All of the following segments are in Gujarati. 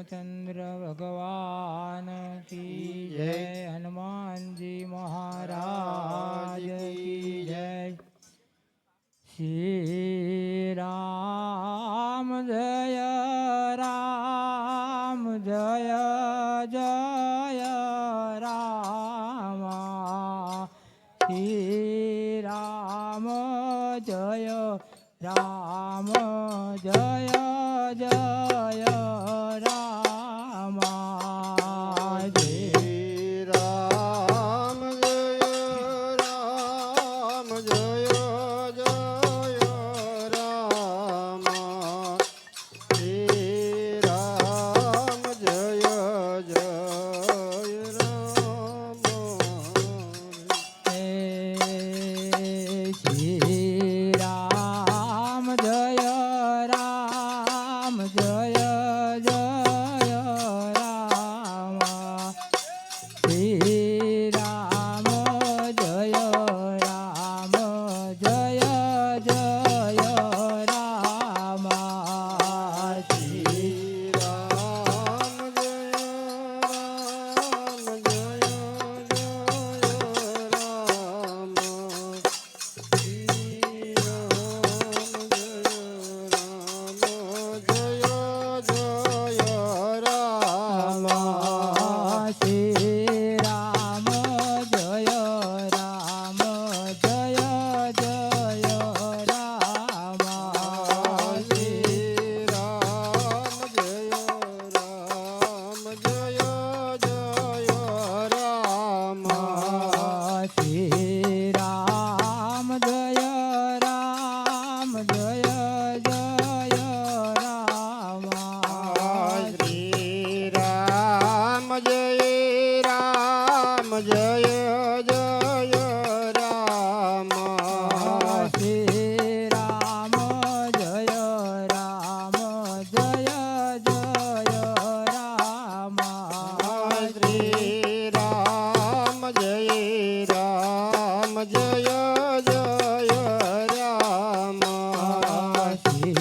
रामचंद्र भगवान की जय। हनुमान जी महाराज की जय। श्री राम जय राम जय जय राम। श्री राम जय राम जय जय राम। श्री राम जय राम जय जय राम। श्री राम जय जय राम। श्री राम जय राम जय जय राम। श्री राम जय राम जय जय राम। श्री राम जय राम जय जय राम। श्री राम जय राम जय जय राम। श्री राम जय राम जय जय राम। श्री राम जय राम जय जय राम। श्री राम जय राम जय जय राम। श्री राम जय राम जय जय राम। श्री राम जय राम जय जय राम। श्री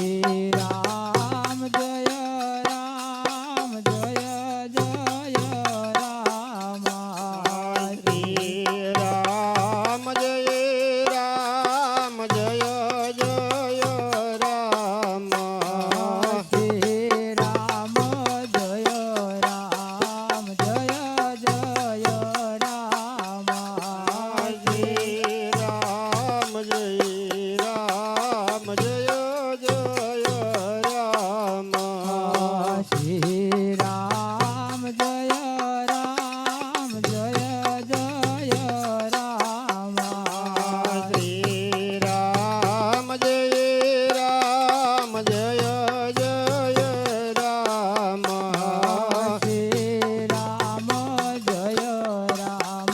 राम जय राम जय जय राम। श्री राम जय राम जय जय राम। श्री राम जय राम जय जय राम। श्री राम जय राम जय जय राम। श्री राम जय राम जय जय राम। श्री राम जय राम जय जय राम। श्री राम जय राम जय जय राम। श्री राम जय राम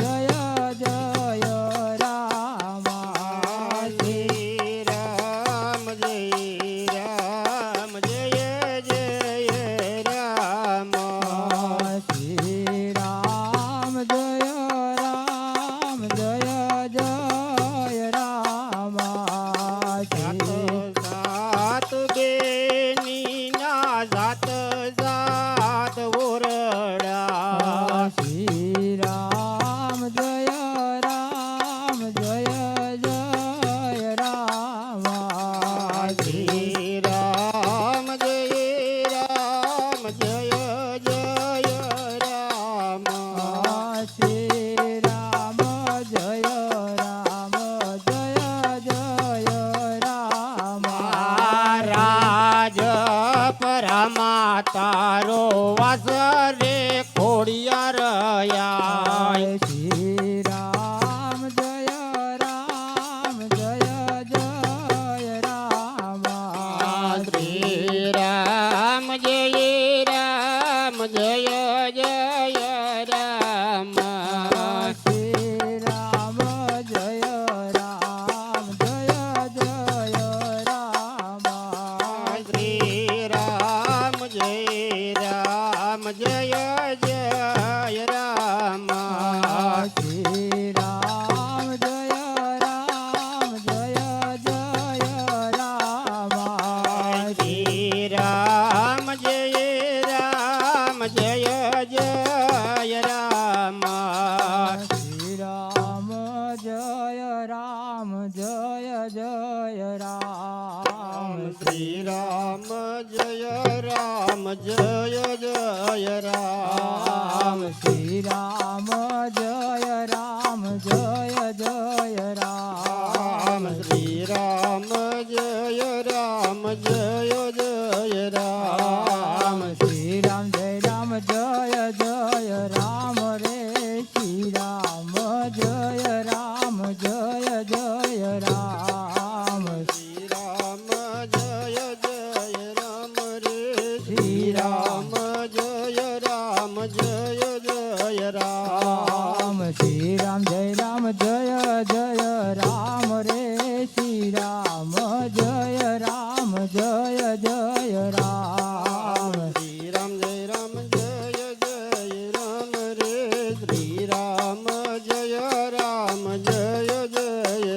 जय जय राम। श्री राम जय राम जय जय राम। श्री राम जय राम जय जय राम। सात बेनीना जात जात ओरडा। श्री राम जय राम जय जय राम। श्री राम जय राम जय जय राम। श्री राम जय राम जय जय राम। રાજ પરમા તારો વાસ રે ખોડિયાર આય. શ્રી રામ જય રામ જય જય રામ. શ્રી રામ જય રામ જય જય રામ. શ્રી રામ જય રામ જય જય રામ. શ્રી રામ જય રામ જય જય રામ. શ્રી રામ જય રામ જય જય રામ. શ્રી રામ જય રામ જય જય રામ શ્રી રામ જય રામ જય જય રામ શ્રી રામ જય રામ જય જય રામ શ્રી રામ જય રામ જય જય રામ શ્રી રામ જય રામ જય જય રામ શ્રી રામ જય રામ જય જય રામ રે શ્રી રામ જય રામ જય જય રામ શ્રી રામ જય જય રામ રે શ્રી રામ જય રામ જય જય રામ શ્રી રામ જય રામ જય જય રામ રે શ્રી રામ જય રામ જય જય રામ શ્રી રામ જય રામ જય જય રામ રે શ્રી રામ જય રામ જય જય રામ શ્રી રામ જય રામ જય જય રામ શ્રી રામ જય રામ જય જય રામ શ્રી રામ જય રામ જય જય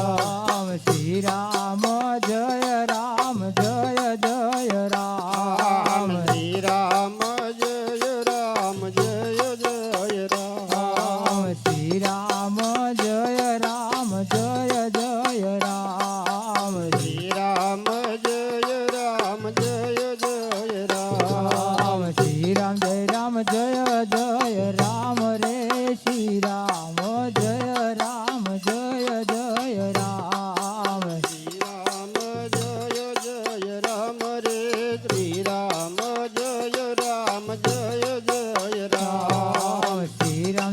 રામ શ્રી રામ જય રામ જય જય રામ શ્રી રામ જય રામ જય જય રામ રે શ્રી રામ જય રામ જય જય રામ શ્રી રામ જય જય રામ રે શ્રી રામ જય રામ જય જય રામ શ્રી રામ જય રામ જય જય રામ રે શ્રી રામ જય રામ જય જય રામ શ્રી રામ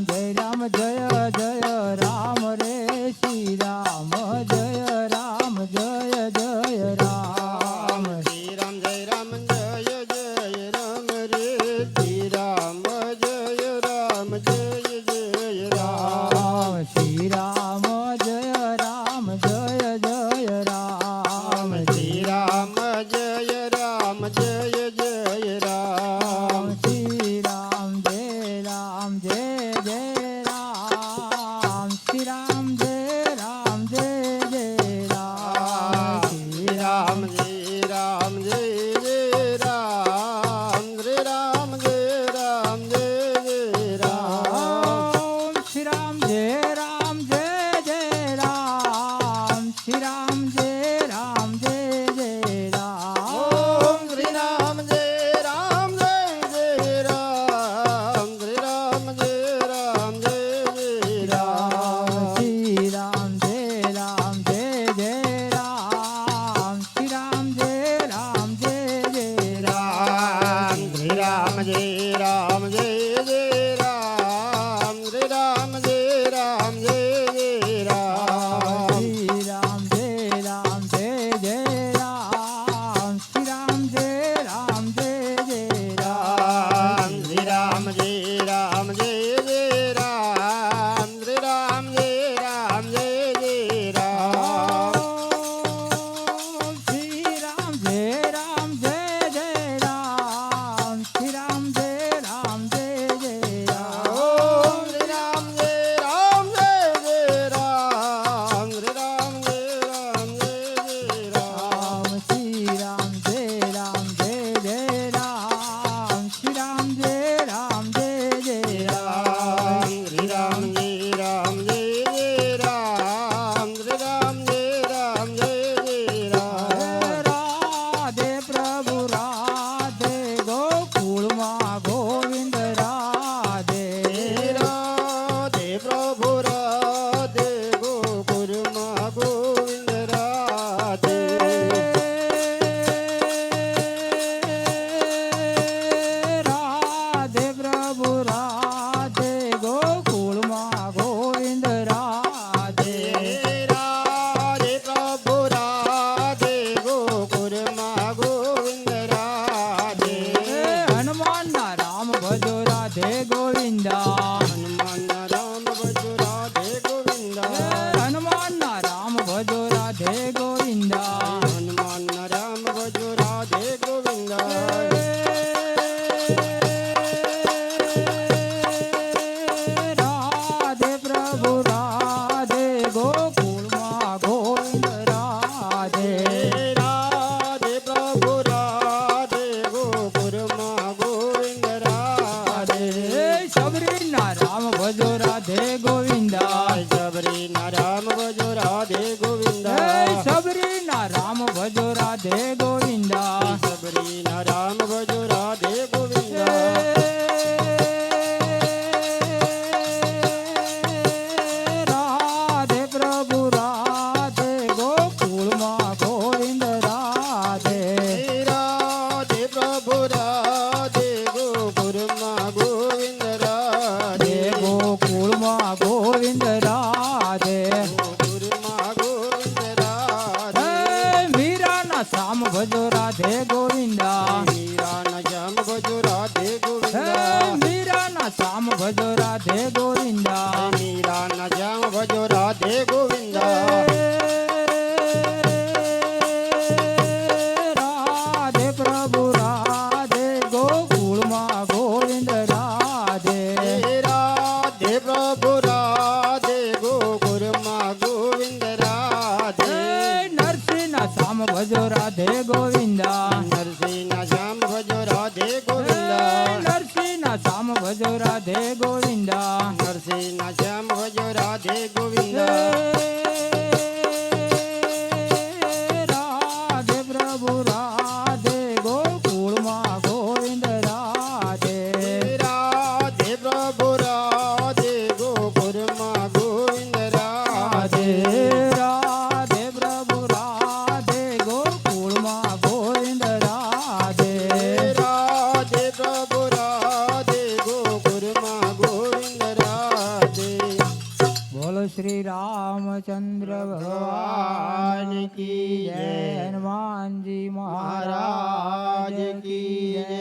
જય રામ જય જય રામ રે શ્રી રામ જય રામ જય જય રામ શ્રી રામ જય રામ જય જય રામ શ્રી રામ જય રામ જય જય રામ શ્રી રામ જય રામ જય જય રામ શ્રી રામ જય રામ જય જય રામ શ્રી રામ જય રામ જય જય રામ શ્રી રામ જય રામ જય જય રામ શ્રી રામ જય રામ જય જય રામ શ્રી રામ જય રામ જય જય રામ ઓમ શ્રી રામ જય રામ જય જય રામ શ્રી રામ જય રામ જય જય રામ શ્રી રામ જય રામ જય જય રામ શ્રી રામ જય રામ જય જય રામ શ્રી રામ જય રામ જય જય રામ શ્રી રામ જય રામ જય જય રામ શ્રી રામ જય રામ જય જય રામ શ્રી રામ જય રામ જય જય રામ શ્રી રામ જય રામ જય જય રામ શ્રી રામ જય રામ જય જય રામ શ્રી રામ જય રામ જય જય રામ શ્રી રામ જય રામ જય જય રાધે ગોકુળમાં ગોવિંદ રાધે ગોકુળમાં ગોવિંદ રાધે ગોકુળમાં ગોવિંદ રાધે મીરાના શ્યામ ભજો રાધે ગોવિંદા મીરાના શ્યામ ભજો રાધે ગોવિંદા મીરાના શ્યામ ભજો રાધે ગોવિંદા મીરાના શ્યામ ભજો રાધે ગોવિંદા રાધે પ્રભુ રાધે ગોકુળમાં ગોવિંદ રાધે રાધે પ્રભુ રાધે ગોકુળમાં ગોવિંદ રાધે નરસિંહના શ્યામ ભજો રાધે ગોવિંદા નરસિંહના શ્યામ ભજો રાધે ગોવિંદા નરસિંહના શ્યામ ભજો રાધે ગોવિંદા નરસિંહના શ્યામ ભજો રાધે ગોવિંદા રાધે પ્રભુ રાધે ગોકુળમાં ગોવિંદ રાધે રાધે પ્રભુ રાધે ગોકુળમાં ગોવિંદ રાધે રાધે પ્રભુ રાધે ગોકુળમાં ગોવિંદ રાધે રાધે પ્રભુ રાધે ગોકુળમાં ગોવિંદ રાધે બોલો શ્રી રામચંદ્ર ભગવાન કી જય હનુમાનજી મહારાજ કી જય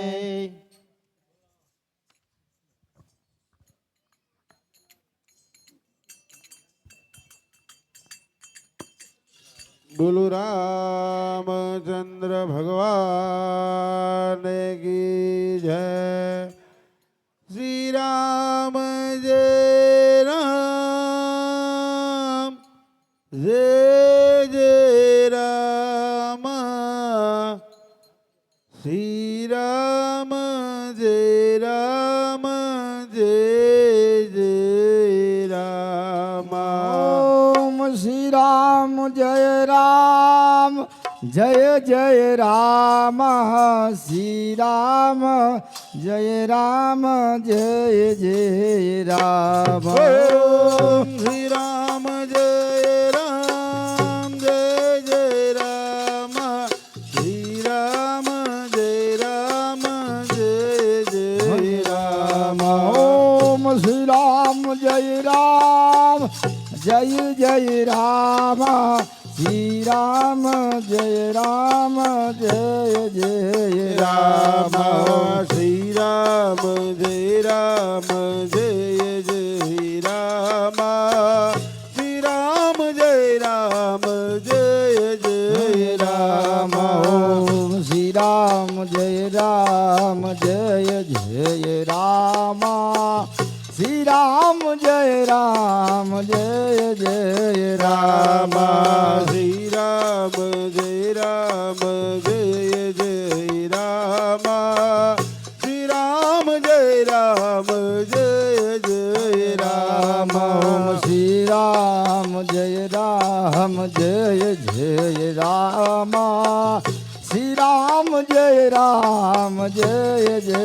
બોલો રામચંદ્ર ભગવાન કી જય શ્રી રામ જય રામ જય જય રામ શ્રી રામ જય રામ જય જય રામ ઓમ શ્રી રામ જય રામ જય જય રામ શ્રી રામ જય રામ જય જય રામ ઓમ શ્રી રામ જય રામ જય જય રામ શ્રી રામ જય રામ જય જય રામ ઓમ શ્રી રામ જય રામ જય જય રામ શ્રી રામ જય રામ જય જય રામ શ્રી રામ જય રામ જય જય રામ શ્રી રામ જય રામ જય જય રામ ઓમ શ્રી રામ જય રામ જય જય રામ શ્રી રામ જય રામ જય જય રામ શ્રી રામ જય રામ જય જય રામ શ્રી રામ જય રામ જય જય રામ ઓમ શ્રી રામ જય રામ જય જય રામ શ્રી રામ જય રામ જય જય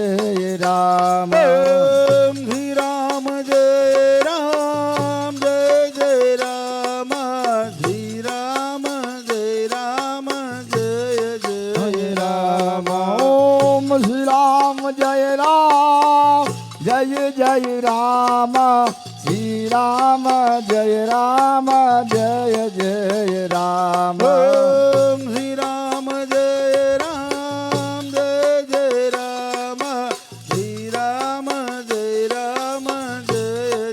રામ ઓમ શ્રી રામ જય રામ જય જય રામ શ્રી રામ જય રામ જય જય રામ ઓમ શ્રી રામ જય રામ જય જય રામ શ્રી રામ જય રામ જય જય રામ ઓમ શ્રી રામ જય રામ જય જય રામ શ્રી રામ જય રામ જય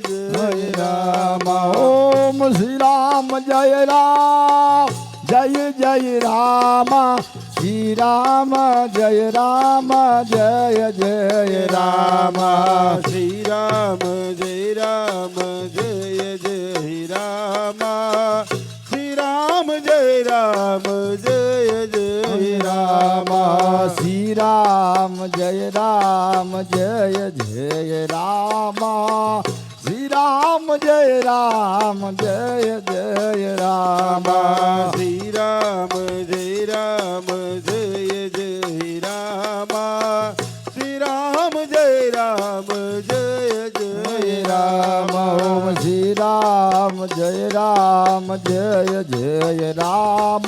જય રામ ઓમ શ્રી રામ જય રામ જય જય રામ શ્રી રામ જય રામ જય જય રામ શ્રી રામ જય રામ જય જય રામ શ્રી રામ જય રામ જય જય રામ શ્રી રામ જય રામ જય જય રામ શ્રી રામ જય રામ જય જય રામ શ્રી રામ જય રામ જય જય રામ શ્રી રામ જય રામ જય જય રામ ઓમ શ્રી રામ જય રામ જય જય રામ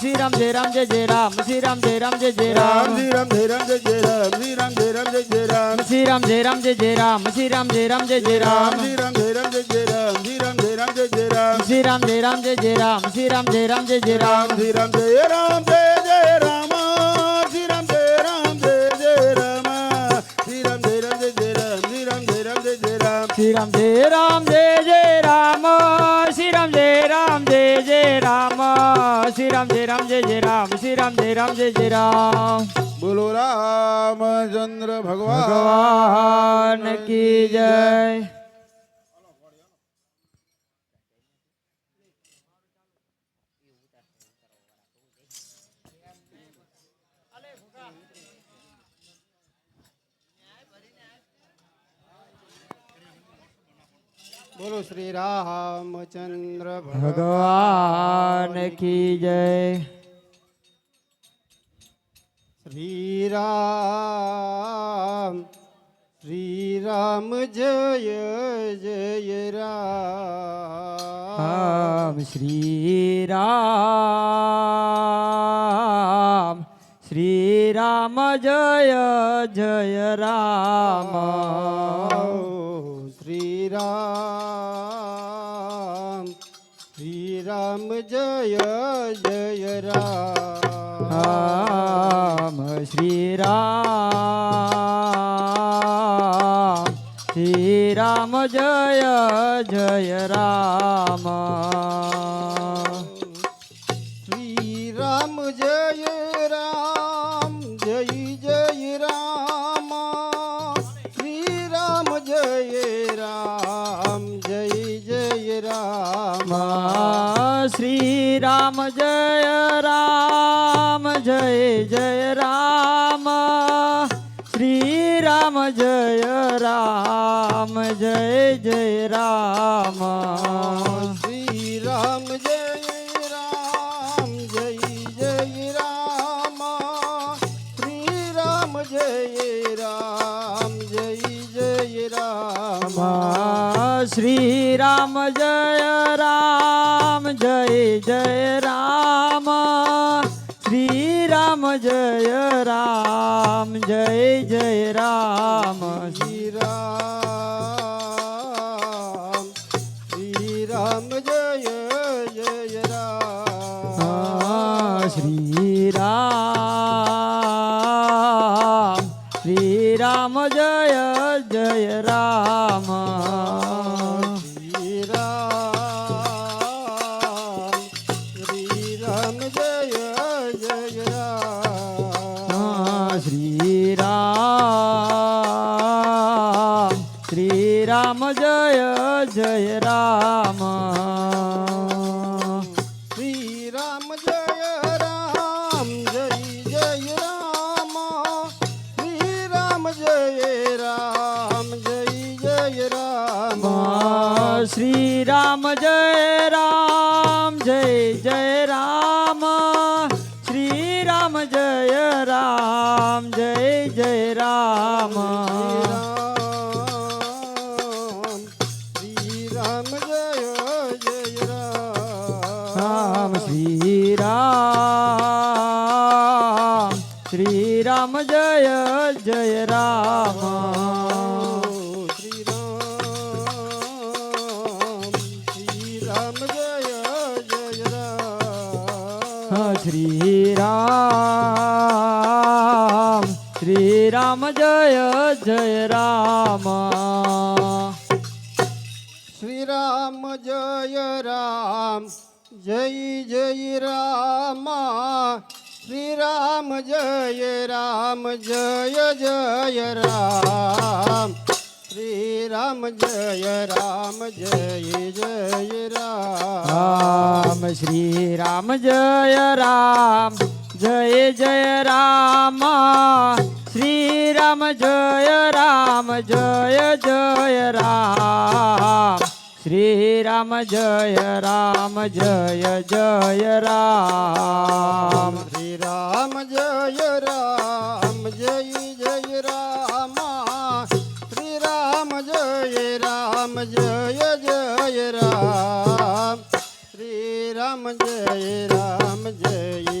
શ્રી રામ જય રામ જય જય રામ શ્રી રામ જય રામ જય જય રામ શ્રી રામ જય રામ જય જય રામ શ્રી રામ જય રામ જય જય રામ શ્રી રામ જય રામ જય જય રામ શ્રી રામ જય રામ જય જય રામ શ્રી રામ જય રામ જય જય રામ શ્રી રામ જય રામ જય જય રામ શ્રી રામ જય રામ જય જય રામ શ્રી રામ જય રામ જય જય રામ શ્રી રામ જય રામ જય જય રામ શ્રી રામ જય રામ જય જય રામ શ્રી રામ જય રામ જય જય રામ શ્રી રામ જય રામ જય જય રામ શ્રી રામ જય રામ જય જય રામ શ્રી રામ જય રામ જય જય રામ શ્રી રામ જય રામ જય જય રામ શ્રી રામ જય રામ જય જય રામ બોલો રામચંદ્ર ભગવાન ભગવાન કી જય બોલો શ્રી રામચંદ્ર ભગવાન કી જય શ્રી રામ જય જય રામ શ્રી રામ જય જય રામ શ્રી રામ જય જય રામ શ્રી રામ જય જય રામ શ્રી રામ જય રામ જય જય રામ શ્રી રામ જય રામ જય જય રામ શ્રી રામ જય રામ જય જય રામ શ્રી રામ જય રામ જય જય રામ શ્રી રામ જય રામ જય જય રામ શ્રી રામ જય રામ જય જય રામ શ્રી રામ જય રામ જય જય રામ શ્રી રામ જય રામ જય જય રામ શ્રી રામ જય જય રામ શ્રી રામ જય જય રામ શ્રી રામ જય જય રામ શ્રી રામ જય જય રામ શ્રી રામ જય રામ જય જય રામ શ્રી રામ જય રામ જય જય રામ શ્રી રામ જય રામ જય જય રામ શ્રી રામ જય રામ જય જય રામ શ્રી રામ જય જય રામ રામ શ્રી રામ જય જય રામ શ્રી રામ જય જય રામ શ્રી રામ જય જય રામ શ્રી રામ જય રામ જય જય રામ શ્રી રામ જય રામ જય જય રામ શ્રી રામ જય રામ જય જય રામ શ્રી રામ જય રામ જય જય રામ શ્રી રામ જય રામ જય જય રામ શ્રી રામ જય રામ જય જય રામ શ્રી રામ જય રામ જય જય રામ શ્રી રામ જય રામ જય જય રામ શ્રી રામ જય રામ જય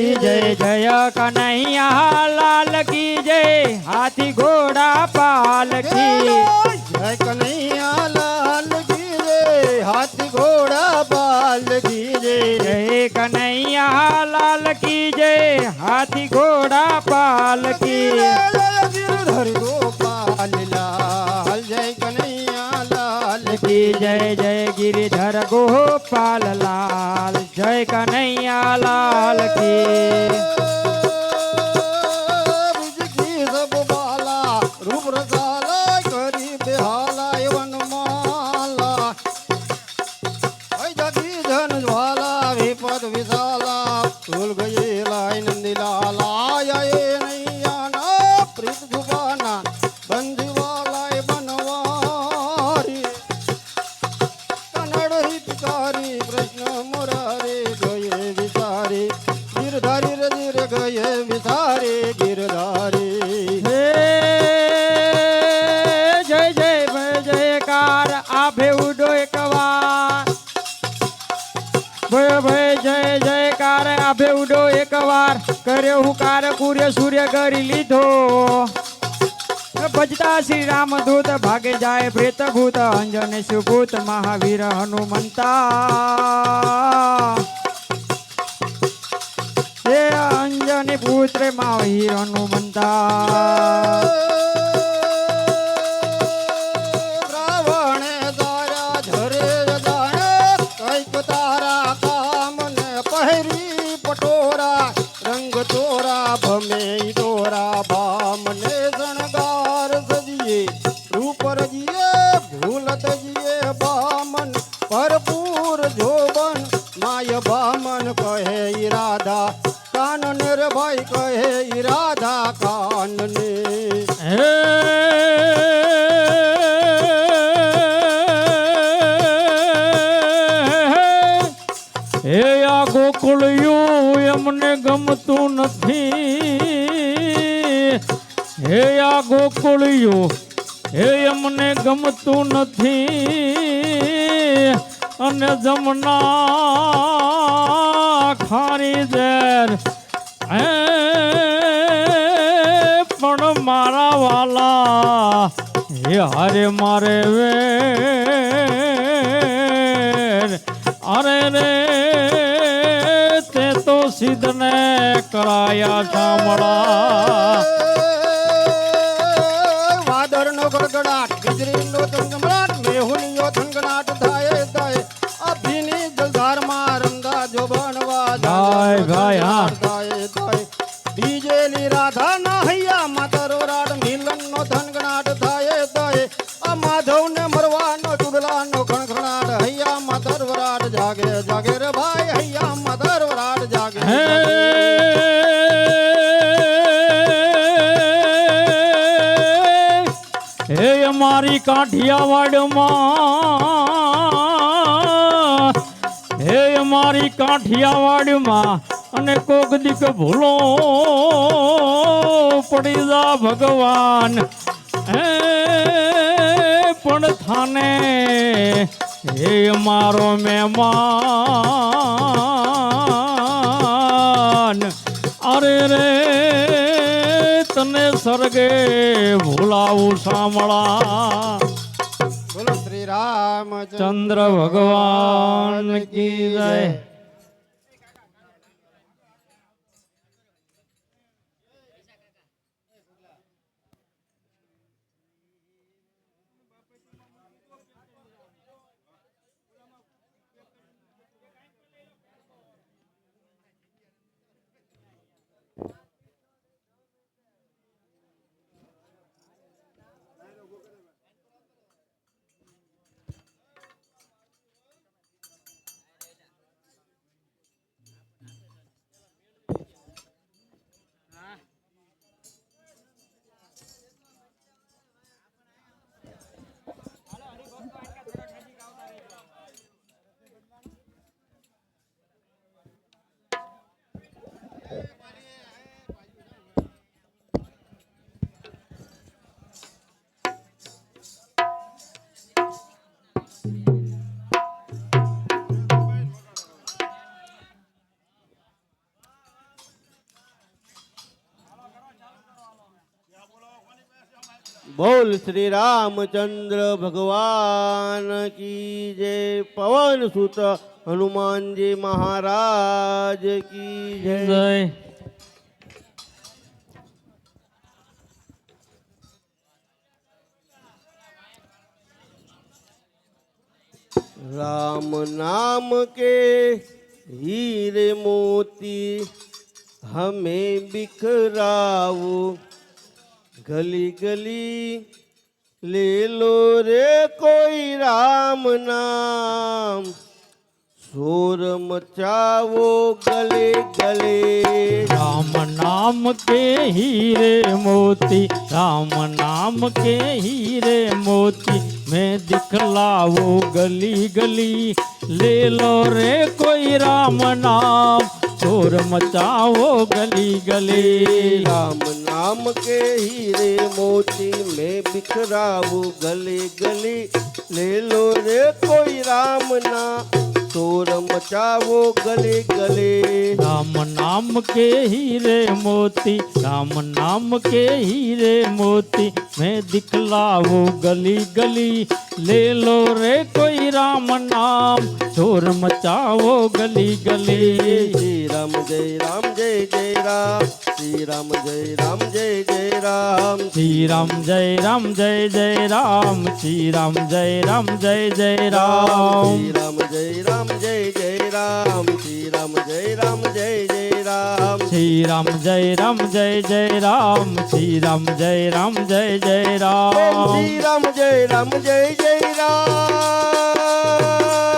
કી જય જય કનૈયા લાલ કી જય હાથી ઘોડા પાલ કી જય કનૈયા લાલ કી જય હાથી ઘોડા પાલ કી જય જય કનૈયા લાલ કી જય હાથી ઘોડા પાલ કી ગિરધર ગોપાલ લાલ જય કનૈયા લાલ કી જય જય ગિરિધર ગોપાલ લાલ જય કનૈયા લાલ કી બીજકી સબ બાલા રૂપ રસાલા કરી બેહાલા વનમાલા હૈ જગી ધન જ્વાલા વિપદ વિશાલા ભૂલ ગયેલા નંદી લાલા એ નૈયા ના પ્રીત જુબાના બંધીવાલા બનવારી કનડ હિતકારી કૃષ્ણ મુરારી ગયે વિસારી ગિરધારી રજીર ગયે વિસારી ગિરધારી હે જય જય ભય જયકાર આભે ઉડો એકવાર ભય ભય જય જયકાર આભે ઉડો એકવાર કર્યો હુકાર કુર્ય સૂર્ય કરી લીધો ભજતા શ્રી રામ દૂત ભાગે જાય પ્રેત ભૂત અંજન સુભૂત મહાવીર હનુમંતા હે અંજની પુત્ર મહાવીર હનુમંતા રાવણે તારા ઝરે જાણે કઈક તારા કામને પહેરી પટોરા રંગ ચોરા ભમે દોરા ભામને શણગાર સજીએ રૂપ રજીએ ભૂલત જીએ બામન ભરપૂર જોબન માય બામન કહે ઈરાદા કાનન રે ભાઈ કહે ઈરાદા કાનને હે હે આ ગોકુળિયું એમને ગમતું નથી હે આ ગોકુળિયું હે એમને ગમતું નથી અને જમના ખારી ઝેર હે પણ મારા વાલા હે હારે મારે વેર અરે રે તે તો સિદ્ધને કરાયા શામળા વાદળનો ગડગડાટ વીજળીનો ધમધમાટ મેહુલીઓ થનગનાટ થાય થાય અભિની જલધારમાં રંગા જો બનવા ગાય ગાય હા થાય થાય બીજેલી રાધા ના હૈયા માતરો રાડ મિલનનો થનગનાટ થાય થાય આ માધવને મરવાનો ચુડલાનો ખણખણાટ હૈયા માતર વરાડ જાગે જાગે રે ભાઈ હૈયા માતર વરાડ જાગે હે હે અમારી કાઠિયાવાડમાં હે અમારી કાઠિયાવાડમાં અને કોક દીક ભૂલો પડી જા ભગવાન હે પણ થાને હે મારો મહેમાન અરે રે તને સ્વર્ગે ભૂલાવું સાંભળા બોલો શ્રી રામ ચંદ્ર ભગવાન કી જય बोल श्री रामचंद्र भगवान की जय। पवन सुत हनुमान जी महाराज की जय। जय राम नाम के हीरे मोती हमें बिखराओ, गली गली ले लो रे कोई राम नाम, शोर मचाओ गले गले। राम नाम के हीरे मोती, राम नाम के हीरे मोती मैं दिखलाओ गली गली, ले लो रे कोई राम नाम, शोर मचाओ गली गली। राम नाम के हीरे मोती में बिखराओ गली गली, ले लो रे कोई राम नाम, शोर मचाओ गले गले। राम नाम के हीरे मोती, राम नाम के हीरे मोती मैं दिखलाओ गली गली, ले लो रे कोई राम नाम, शोर मचाओ गली गली। श्री राम जय राम जय जय राम, श्री राम जय राम जय जय राम, श्री राम जय राम जय जय राम, श्री राम जय राम जय जय राम, श्री राम जय राम जय जय राम, श्री राम जय राम जय जय राम, श्री राम जय राम जय जय राम, श्री राम जय राम जय जय राम। श्री राम जय राम जय जय राम।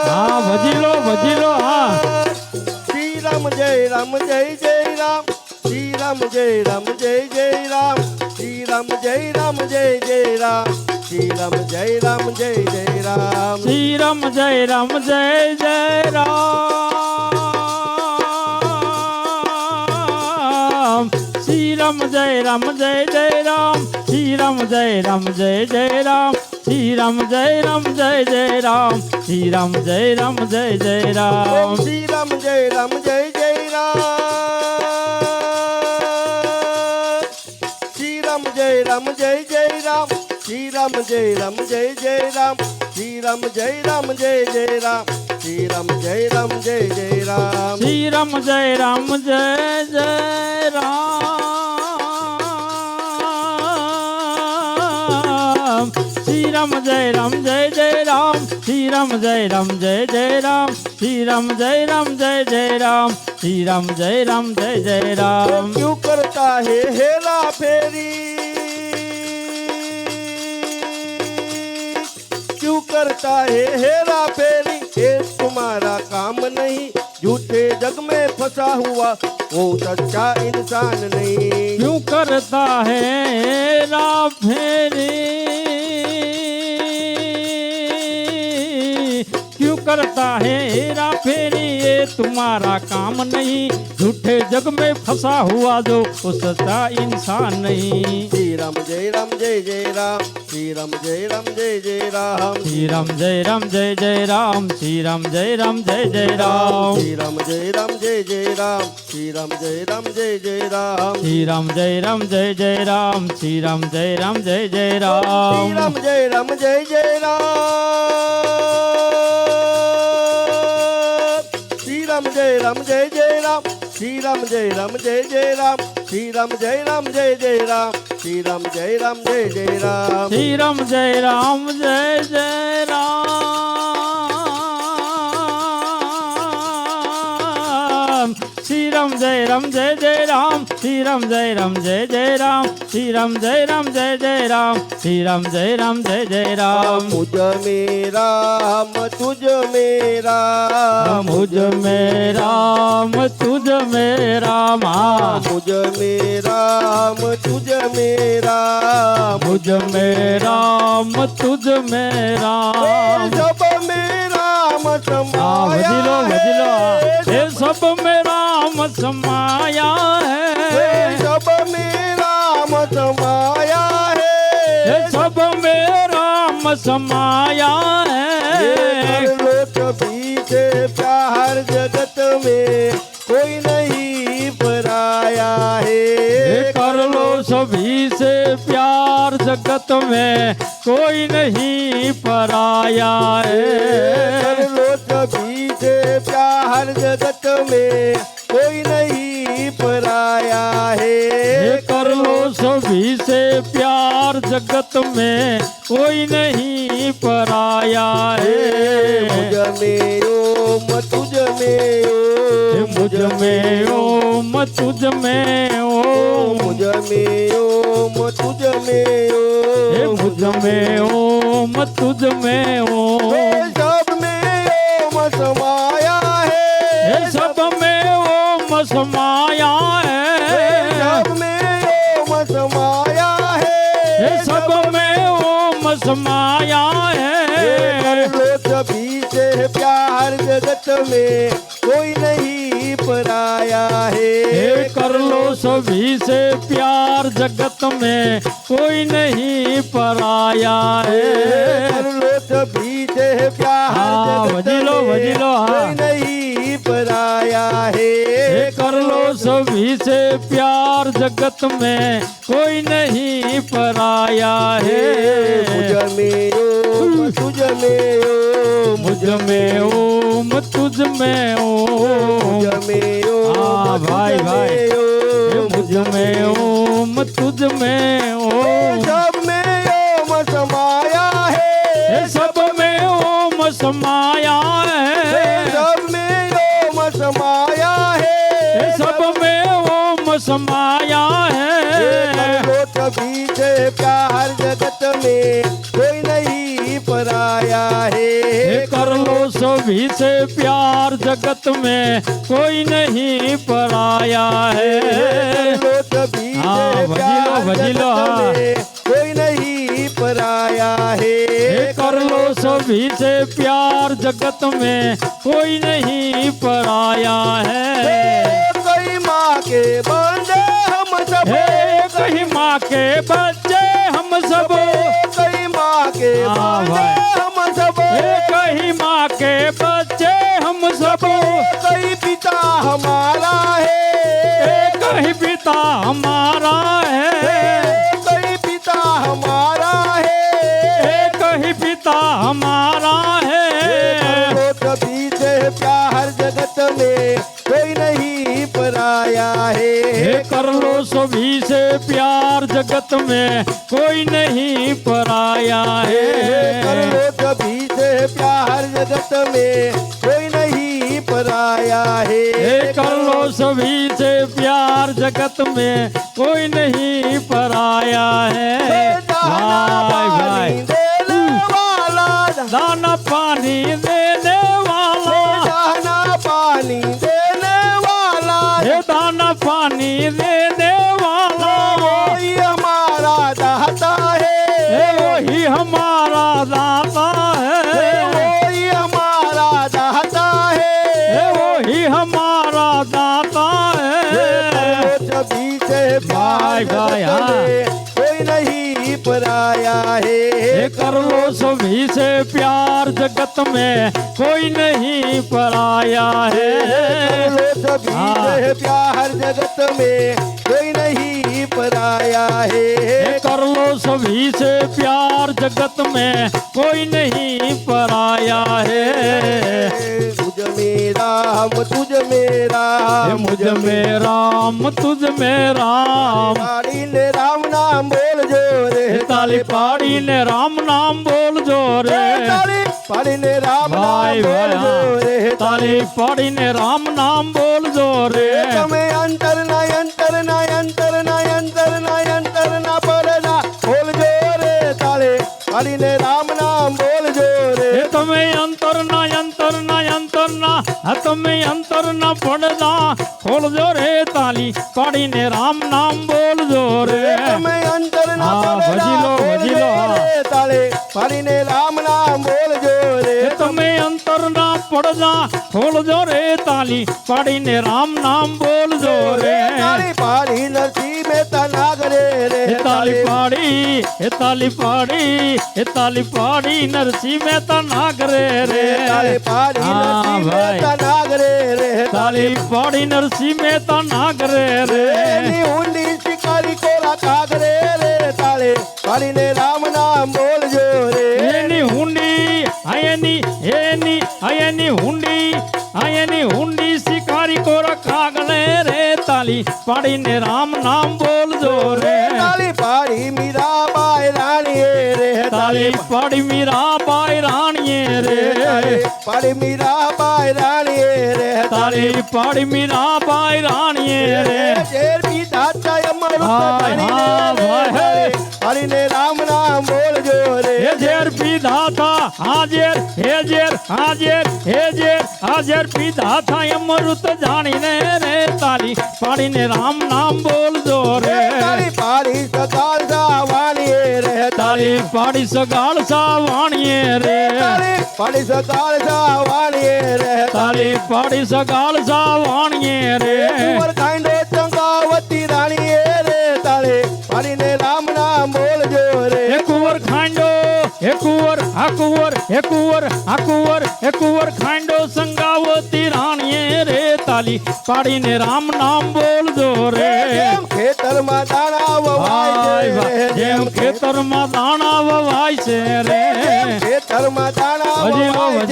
हाँ भजी लो हाँ। श्री राम जय राम जय जय राम, श्री राम जय राम जय जय राम, श्री राम जय राम जय जय राम, श्री राम जय राम जय जय राम, श्री राम जय राम जय जय राम, श्री राम जय राम जय जय राम, श्री राम जय राम जय जय राम, श्री राम जय राम जय जय राम, श्री राम जय राम जय जय राम। श्री राम जय राम जय जय राम, श्री राम जय राम जय जय राम, श्री राम जय राम जय जय राम, श्री राम जय राम जय जय राम, श्री राम जय राम जय जय राम, श्री राम जय राम जय जय राम, श्री राम जय राम जय जय राम, श्री राम जय राम जय जय राम, श्री राम जय राम जय जय राम, श्री राम जय राम जय जय राम। क्यों करता है हेरा फेरी, क्यों करता है हेरा फेरी, ये तुम्हारा काम नहीं, झूठे जग में फंसा हुआ वो सच्चा इंसान नहीं। क्यों करता है रा फेरी, क्यों करता है हेरा फेरी, ये तुम्हारा काम नहीं, झूठे जग में फंसा हुआ जो वो सच्चा इंसान नहीं। श्री राम जय राम जय जय राम, श्री राम जय राम जय जय राम, श्री राम जय राम जय जय राम, श्री राम जय राम जय जय राम, श्री राम जय राम जय जय राम, श्री राम जय राम जय जय राम, श्री राम जय राम जय जय राम, श्री राम जय राम जय जय राम, श्री राम जय राम जय जय राम, श्री राम जय राम जय जय राम, श्री राम जय राम जय जय राम, श्री राम जय राम जय जय राम, श्री राम जय राम जय जय राम, श्री राम जय राम जय जय राम, श्री राम जय राम जय जय राम, श्री राम जय राम जय जय राम, श्री राम जय राम जय जय राम, श्री राम जय राम जय जय राम। मुझ में राम तुझ में राम, मुझ में राम तुझ में राम, मुझ में राम तुझ में राम, मुझ में राम तुझ में राम। सब में राम समाया भजिलो है, ये सब में राम समाया है, सब में राम समाया ये है, सब में राम समाया है। कर लो कभी से प्यार जगत में कोई नहीं पराया है, कर लो सभी से प्यार जगत में कोई नहीं पराया कर है। लो सभी से प्यार जगत में कोई नहीं पराया है। ये कर लो सभी से प्यार जगत में कोई नहीं पराया मुझ है। में ओम तुझ में ओम मुझ में ओम तुझ में ओम मुझ में ओम तुझ में हे ओम मुझ में ओम तुझ में ओम सब में ओम समाया हे है। सब में ओम समाया है। सब में ओम समाया हे है। सब में ओम समाया कर है। लो सभी से प्यार जगत में कोई नहीं पराया हे है। कर लो सभी से प्यार जगत में कोई नहीं पराया कर है। लो सभी से प्यार हाँ, जगत भजी लो, में भजी लो, हाँ। कोई नहीं पराया हे है। कर लो सभी से प्यार जगत में कोई नहीं पराया है। मुझ में ओम तुझ में ओम मुझ में ओम तुझ में ओम मुझ में ओम हाँ, भाई, तुझ भाई। में हे ओम मुझ में ओम तुझ में ओम सब में ओम समाया हे है। सब में ओम समाया है। सब में ओम समाया हे है। सब में ओम समाया कर है। लो सभी से प्यार जगत में कोई नहीं पराया हे है। कर लो सभी से प्यार जगत में कोई नहीं पराया कर है। लो सभी हाँ, से भजी लो, प्यार भजी लो, जगत हाँ। में कोई नहीं पराया हे है। कर लो सभी से प्यार जगत में कोई नहीं पराया है। कोई माँ के बंदे हम सब हे कहीं माँ के बच्चे हम सब कोई माँ के हाँ, बंदे भाई। हम सब हे कहीं माँ के बच्चे हम सब कोई पिता हमारा हे है। कहीं पिता हमारा है। कोई पिता हमारा है। हे कहीं पिता हमारा है। लो सभी से प्यार जगत में कोई नहीं पराया हे है। कर लो सभी से प्यार जगत में कोई नहीं पराया कर है। लो सभी से प्यार जगत में कोई नहीं पराया हे है। कर लो सभी से प्यार जगत में कोई नहीं पराया है। भाई भाई देने वाला दाना पानी देने वाला दाना पानी देने वाला हे दाना पानी देने वाला वही हमारा दाता हे है। वही हमारा दाता है। वही हमारा दाता हे है। वही हमारा दाता है। सभी से भाई, भाई, हाँ। कोई नहीं पराया हे है। कर लो सभी से प्यार जगत में कोई नहीं पराया है। लो सभी हाँ। से प्यार जगत में कोई नहीं पराया हे है। कर लो सभी से प्यार जगत में कोई नहीं पराया है। तुझ में राम तुझ में हे राम मुझ में राम तुझ में राम पाड़ी ने राम नाम बोल जो रे ताली पाड़ी ने राम नाम बोल जो रे ताली पाड़ी ने राम भाई नाम बोल जो भाई रे ताली पाड़ी ने राम नाम बोल जो रे તમે અંતર ના અંતર ના અંતર ના અંતર ના અંતર ના પડના બોલજો રે તાળે પાડીને રામ નામ બોલજો રે हे तुम्हें अंतर ना अंतर ना अंतर ना तुम्हें अंतर ना पड़दा खोल जो रे ताली पाड़ी ने राम नाम बोल जो रे તમે અંતર ના હા, પડના ભજી લો, ભજી બોલજો લો, હા. રે તાળે પાડીને રામ નામ બોલજો રે हे तुम्हें अंतर ना पड़दा खोल जो रे ताली पाड़ी ने राम नाम बोल जो रे તાળી પાડી નરસિંહ મહેતા નાગરે રે हे ताली पाड़ी हे ताली पाड़ी हे ताली पाड़ी नरसी मेहता नागरे रे તાળી પાડી हाँ, નરસિંહ भाई। મહેતા નાગરે રે ताली पाड़ी नरसी मेहता नागरे रे એની ઊંડી શિકારી કોરા કાગરે રે તાળે પાડીને રામ નામ બોલજો રે એની હુંડી એની હુંડી શિકારી કોર કાગલે રે તાલી પાડીને રામ નામ બોલજો રે તાલી પાડી મીરાબાઈ રાણીએ રે તાલી પાડી મીરાબાઈ રાણીએ રે પાડી મીરાબાઈ રાણીએ રે તાલી પાડી મીરાબાઈ રાણીએ રે શેર પીધા ચાય મરું હાય. પાડીને રામ નામ બોલજો રે હે ઝેર પીધા થા હાજર હાજર પીધા થા અમૃત જાણીને રે તાલી પાડીને રામ નામ બોલજો રે તાલી પાડી સગાળ વાણીએ રે તાલી પાડી સગાળ સાવાણીએ રે પાડી સગાળ વાણીએ રે તાલી પાડી સગાળ સાવાણીએ રે કુંવર ખાંડો ચંગાવતી રાણીએ રે તાલે પાડીને રામ નામ બોલજો રે હે કુંવર ખાંડો હે કુંવર ખાંડો સંગાવતી રાણીએ રે તાલી પાડીને રામ નામ બોલજો રે જેમ ખેતરમાં દાણા વવાય છે રે જેમ ખેતરમાં દાણા વવાય છે રે ખેતરમાં દાણા વજીલો વવાય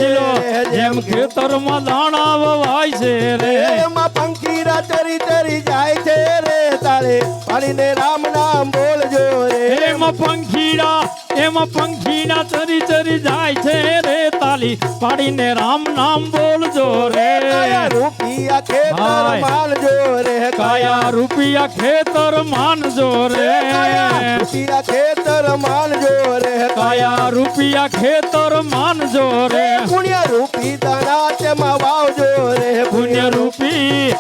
છે જેમ ખેતરમાં દાણા વવાય છે રે એમાં પંખીડા તરી તરી જાય છે રે તાલે પાડીને રામ નામ બોલજો રે એમાં પંખીડા તરી તરી જાય છે રે તાલી પાડીને રામ નામ બોલજો રે રૂપિયા ખેતર હાય. માલજો રે કાયા રૂપિયા ખેતર માનજો રે રૂપિયા ખેતર માલજો રે કાયા રૂપિયા ખેતર માનજો રે પુણ્ય રૂપી દાણા તેમાં વાવજો રે પુણ્ય રૂપી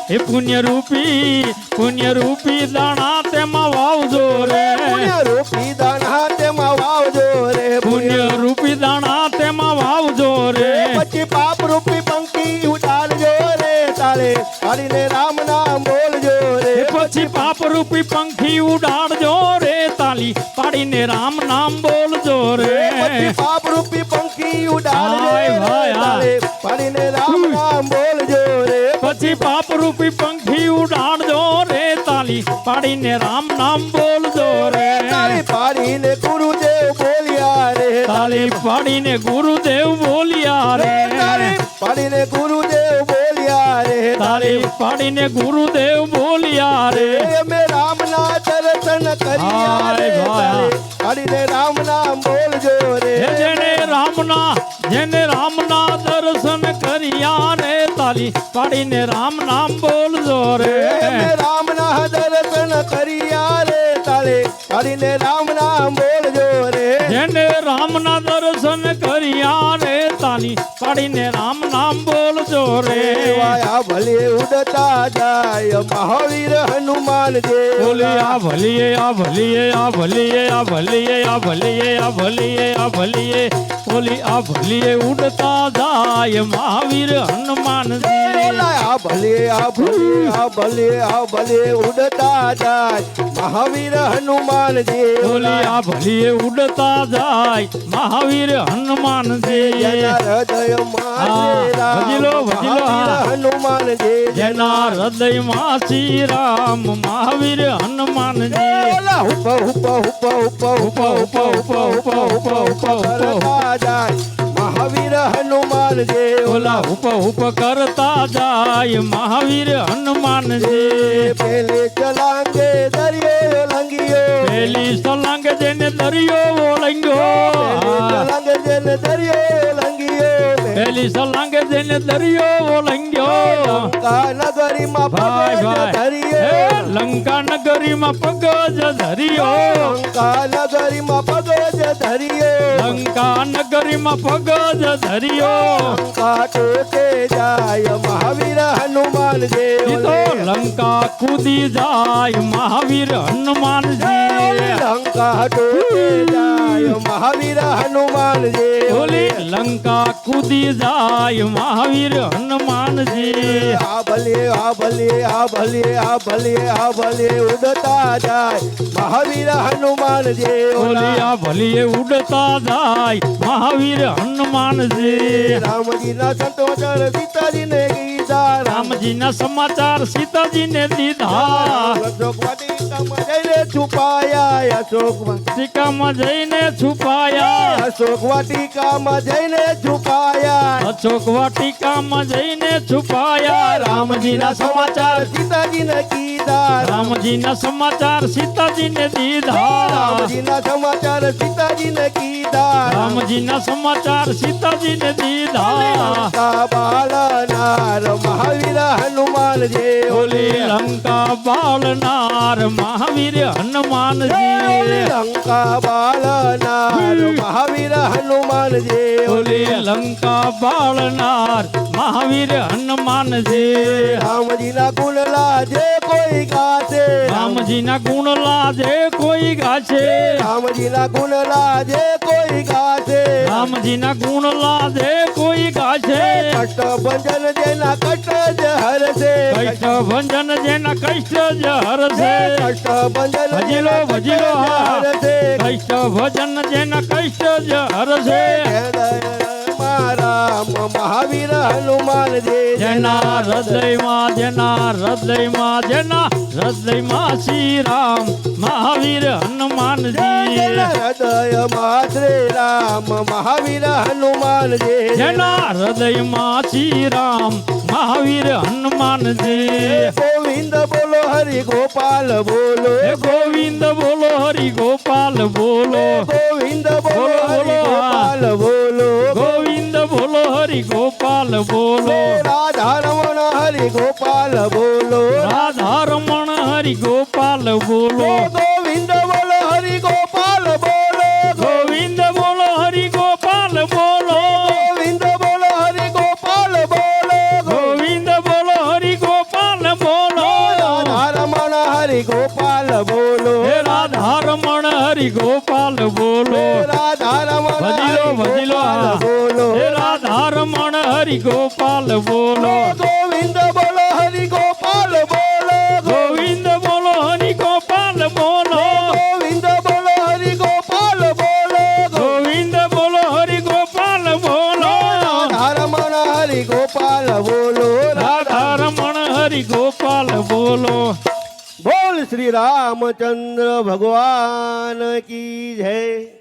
દાણા તેમાં વાવજો રે પુણ્ય રૂપી દાણા તેમાં વાવજો રે પુણ્ય રૂપી દાણા તેમાં વાવજો રે પછી પાપ રૂપી પંખી ઉડાડજો રે તાલે પાડીને રામ નામ બોલજો રે પછી પાપ રૂપી પંખી ઉડાડજો રે તાલી પાડીને રામ નામ બોલજો રે પછી પાપ રૂપી પંખી ઉડાડજો હાય, રે હાય, તાલે પાડીને રામ નામ બોલજો રે પછી પાપ રૂપી પંખી ઉડાડજો રે તાલી પાડીને રામ નામ બોલજો રે તાલી પાડીને ગુરુદેવ બોલ્યા રે તાલી પાડીને ગુરુદેવ બોલ્યા રે તાલી પાડીને ગુરુદેવ બોલ્યા રે તાલી પાડીને ગુરુદેવ બોલ્યા રે અમે રામના દર્શન કર્યા રે હાય, ભાઈ. પાડીને રામ નામ બોલજો રે હે જેને રામના દર્શન કર્યા રે તાલી પાડીને રામ નામ બોલજો રે અમે રામના દર્શન કર્યા રે તાલે પાડીને રામ નામ બોલજો રે જેને રામના દર્શન કર્યા રે તાલી પાડીને રામ નામ બોલજો રે વાયા ભલે ઉડતા જાય મહાવીર હનુમાન જે બોલી આ ભલીએ આ ભલીએ આ ભલીએ આ ભલીએ આ ભલીએ આ ભલીએ આ ભલીએ બોલી આ ભલીએ ઉડતા જાય મહાવીર હનુમાનજી આ ભલે આ ભલે આ ભલે આ ભલે ઉડતા જાય મહાવીર હનુમાન જે બોલી આ ભલીએ ઉડતા જાય મહાવીર હનુમાનજી ભજીલો, ભજીલો, હા. હનુમાન જે જેના હૃદયમાં શ્રી રામ મહાવીર હનુમાનજી હુપ હુપ હુપ હુપ હુપ હુપ હુપ હુપ હુપ હુપ કરતા જાય મહાવીર હનુમાન જે ઓલા ઉપ કરતા જાય મહાવીર હનુમાનજી પેલે ચલાંગે દરિયો લંગિયો પેલી સલાંગ જેને દરિયો ઓળંગ્યો ચલાંગે જેને દરિયો લંગિયો પેલી સલાંગ જેને દરિયો ઓળંગ્યો નગરીમાં ભાઈ પગ ભાઈ ધરિયો હે, લંકા નગરીમાં પગ જ ધર્યો નગરીમાં પગ ધરિયો લંકા નગરીમાં પગ જ ધર્યો ટોટે જાય મહાવીર હનુમાન ઈ તો જે લંકા કૂદી જાય મહાવીર હનુમાનજી લંકા ટોટે જાય મહાવીર હનુમાન જે બોલી લંકા કૂદી જાય મહાવીર હનુમાનજી આ ભલે આ ભલે આ ભલે આ ભલે આ ભલે ઉડતા જાય મહાવીર હનુમાન જે બોલી આ ભલીએ ઉડતા જાય મહાવીર હનુમાનજી રામજીના સંતોષર સીતાજીને ગીતા રામજીના સમાચાર સીતાજીને દીધા વાટિકામાં જઈને છુપાયા અશોક ટીકામાં જઈને છુપાયા અશોક વાટિકામાં જઈને છુપાયા અશોક વાટિકામાં જઈને છુપાયા રામજીના સમાચાર સીતાજીને કીધા રામજીના સમાચાર સીતાજીને દીધા રામજીના સમાચાર સીતાજીને કીધા રામજીના સમાચાર સીતાજીને દીધા લંકા બાળનાર મહાવીર હનુમાન જે ઓલી લંકા બાળનાર મહાવીર હનુમાનજી લંકા બાળનાર મહાવીર હનુમાન જે ઓલી લંકા બાળનાર મહાવીર હનુમાનજી રામજીના ગુણલા જે કોઈ ગાશે રામજીના ગુણ લાજે કોઈ ગાશે રામજીના ગુણલા જે કોઈ ગાશે રામજીના ગુણ લાજે કોઈ ગાશે કષ્ટભંજન જેના કષ્ટ જ હરશે કષ્ટ ભંજન જેના કષ્ટ જ હરશે કષ્ટભંજન ભજીલો ભજીલો હા હરશે કષ્ટ ભજન જેના કષ્ટ જ હરશે રામ મહાવીર હનુમાન જેના હૃદયમાં શ્રી રામ મહાવીર હનુમાનજી હૃદયમાં શ્રી રામ મહાવીર હનુમાન જેના હૃદયમાં શ્રી રામ મહાવીર હનુમાનજી ગોવિંદ બોલો હરિ ગોપાલ બોલો હે ગોવિંદ બોલો હરિ ગોપાલ બોલો ગોવિંદ બોલો હરિ ગોપાલ બોલો ગોવિંદ બોલો હરિ ગોપાલ બોલો રાધા રમણ હરિ ગોપાલ બોલો રાધા રમણ હરિ ગોપાલ બોલો ગોવિંદ બોલો હરિ ગોપાલ બોલો ગોવિંદ બોલો હરિ ગોપાલ બોલો ગોવિંદ બોલો હરિ ગોપાલ બોલો ગોવિંદ બોલો હરિ ગોપાલ બોલો રાધા રમણ હરિ ગોપાલ બોલો હે રાધા રમણ હરિ ગોપાલ બોલો રાધા રમણ ભજીલો ભજીલો હા. બોલો હે રાધા રમણ હરિ ગોપાલ બોલો ગોવિંદ બોલો હરિ ગોપાલ બોલો ગોવિંદ બોલો હરિ ગોપાલ બોલો ગોવિંદ બોલો હરિ ગોપાલ બોલો ગોવિંદ બોલો હરિ ગોપાલ બોલો રાધા રમણ હરિ ગોપાલ બોલો રાધા રમણ હરિ ગોપાલ બોલો બોલ શ્રી રામચંદ્ર ભગવાન કી જય